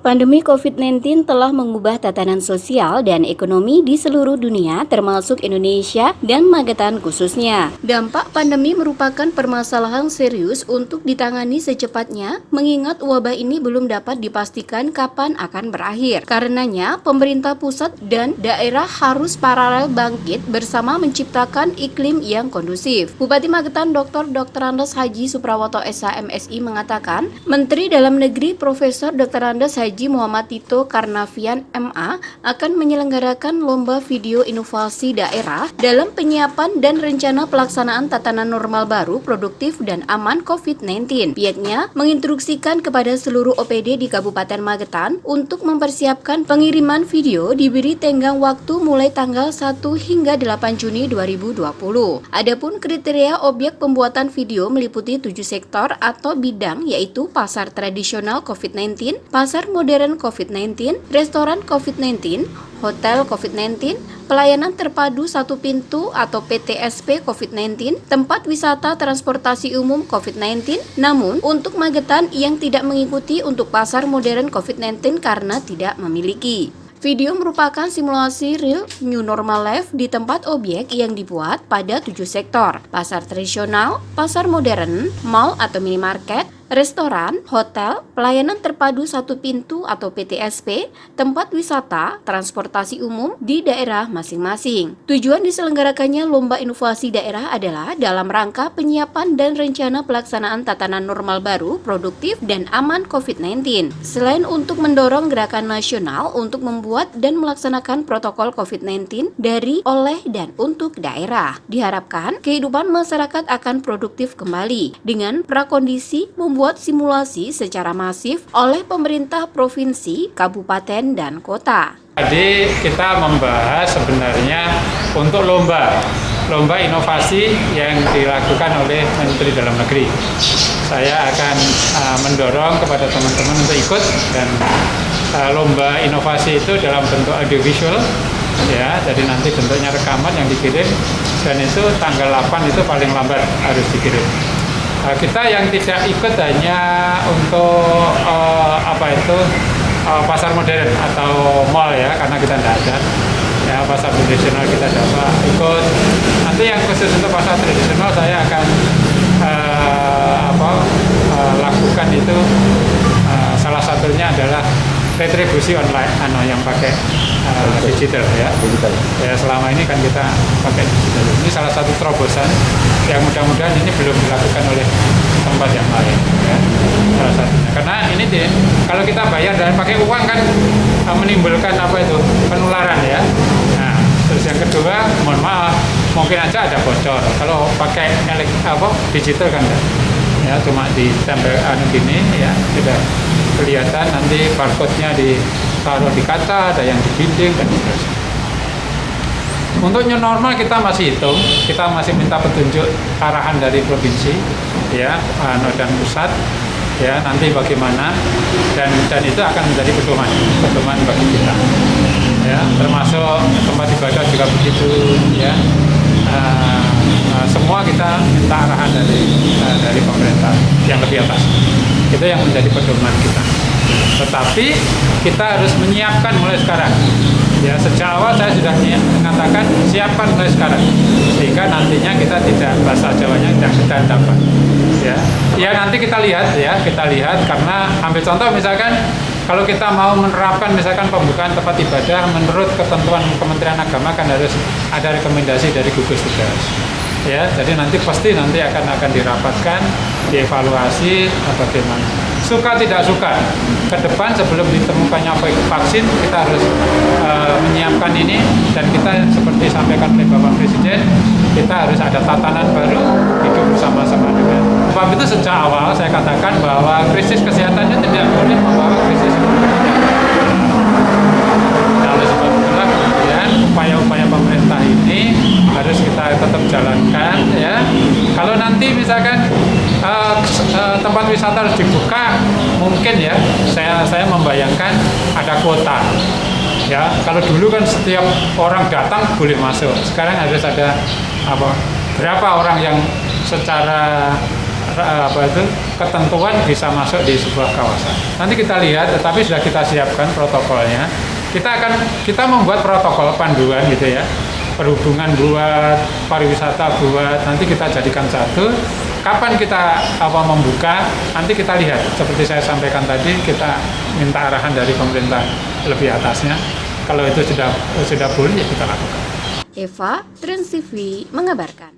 Pandemi COVID-19 telah mengubah tatanan sosial dan ekonomi di seluruh dunia, termasuk Indonesia dan Magetan khususnya. Dampak pandemi merupakan permasalahan serius untuk ditangani secepatnya, mengingat wabah ini belum dapat dipastikan kapan akan berakhir. Karenanya, pemerintah pusat dan daerah harus paralel bangkit bersama menciptakan iklim yang kondusif. Bupati Magetan Dr. Andes Haji Suprawoto SH.MSI mengatakan, Menteri Dalam Negeri Profesor Dr. Andes Haji Muhammad Tito Karnavian MA akan menyelenggarakan lomba video inovasi daerah dalam penyiapan dan rencana pelaksanaan tatanan normal baru, produktif dan aman COVID-19. Pihaknya menginstruksikan kepada seluruh OPD di Kabupaten Magetan untuk mempersiapkan pengiriman video diberi tenggang waktu mulai tanggal 1 hingga 8 Juni 2020. Adapun kriteria objek pembuatan video meliputi 7 sektor atau bidang, yaitu pasar tradisional COVID-19, pasar modern COVID-19, restoran COVID-19, hotel COVID-19, pelayanan terpadu satu pintu atau PTSP COVID-19, tempat wisata transportasi umum COVID-19. Namun, untuk Magetan yang tidak mengikuti untuk pasar modern COVID-19 karena tidak memiliki. Video merupakan simulasi real new normal life di tempat objek yang dibuat pada 7 sektor: pasar tradisional, pasar modern, mall atau minimarket, restoran, hotel, pelayanan terpadu satu pintu atau PTSP, tempat wisata, transportasi umum di daerah masing-masing. Tujuan diselenggarakannya Lomba Inovasi Daerah adalah dalam rangka penyiapan dan rencana pelaksanaan tatanan normal baru, produktif, dan aman COVID-19. Selain untuk mendorong gerakan nasional untuk membuat dan melaksanakan protokol COVID-19 dari, oleh, dan untuk daerah. Diharapkan kehidupan masyarakat akan produktif kembali dengan prakondisi membuat simulasi secara masif oleh pemerintah provinsi, kabupaten, dan kota. Tadi kita membahas sebenarnya untuk lomba inovasi yang dilakukan oleh Menteri Dalam Negeri. Saya akan mendorong kepada teman-teman untuk ikut, dan lomba inovasi itu dalam bentuk audiovisual, ya, jadi nanti bentuknya rekaman yang dikirim, dan itu tanggal 8 itu paling lambat harus dikirim. Kita yang tidak ikut hanya untuk pasar modern atau mall, ya, karena kita tidak ada. Ya, pasar tradisional kita dapat ikut. Nanti yang khusus untuk pasar tradisional saya akan lakukan itu, salah satunya adalah retribusi online, yang pakai digital, ya. Ya, selama ini kan kita pakai digital. Ini salah satu terobosan yang mudah-mudahan ini belum dilakukan oleh tempat yang lain, ya. Salah satunya. Karena ini kalau kita bayar dan pakai uang kan menimbulkan penularan, ya. Nah, terus yang kedua, mohon maaf, mungkin aja ada bocor. Kalau pakai digital kan enggak. Ya, cuma ditempel gini, ya, sudah kelihatan, nanti barcode-nya ditaruh di kaca, ada yang di dinding, dan seterusnya. Untuk new normal kita masih hitung, kita masih minta petunjuk arahan dari provinsi, ya, dan pusat, ya, nanti bagaimana, dan itu akan menjadi pedoman bagi kita, ya, termasuk tempat ibadah juga begitu, ya. Semua kita minta arahan dari pemerintah yang lebih atas. Itu yang menjadi pedoman kita. Tetapi kita harus menyiapkan mulai sekarang. Ya, sejak awal saya sudah mengatakan siapkan mulai sekarang, sehingga nantinya kita tidak, bahasa Jawanya tidak kedandapan. Ya, nanti kita lihat, karena ambil contoh misalkan kalau kita mau menerapkan misalkan pembukaan tempat ibadah menurut ketentuan Kementerian Agama kan harus ada rekomendasi dari gugus tugas. Ya, jadi pasti akan dirapatkan, dievaluasi bagaimana. Suka tidak suka, ke depan sebelum ditemukannya vaksin kita harus menyiapkan ini, dan kita seperti sampaikan oleh Bapak Presiden, kita harus ada tatanan baru, hidup bersama-sama dengan. Sebab itu sejak awal saya katakan bahwa krisis kesehatannya tidak boleh membawa krisis ekonomi. Nah, oleh sebab itulah kemudian upaya-upaya pemerintah ini harus kita tetap jalankan, ya. Kalau nanti misalkan tempat wisata harus dibuka, mungkin, ya, saya membayangkan ada kuota, ya. Kalau dulu kan setiap orang datang boleh masuk, sekarang harus ada berapa orang yang secara ketentuan bisa masuk di sebuah kawasan. Nanti kita lihat, tetapi sudah kita siapkan protokolnya. Kita membuat protokol panduan gitu ya. Perhubungan buat, pariwisata buat, nanti kita jadikan satu. Kapan kita membuka, nanti kita lihat. Seperti saya sampaikan tadi, kita minta arahan dari pemerintah lebih atasnya. Kalau itu sudah boleh, ya kita lakukan. Eva, Trans TV mengabarkan.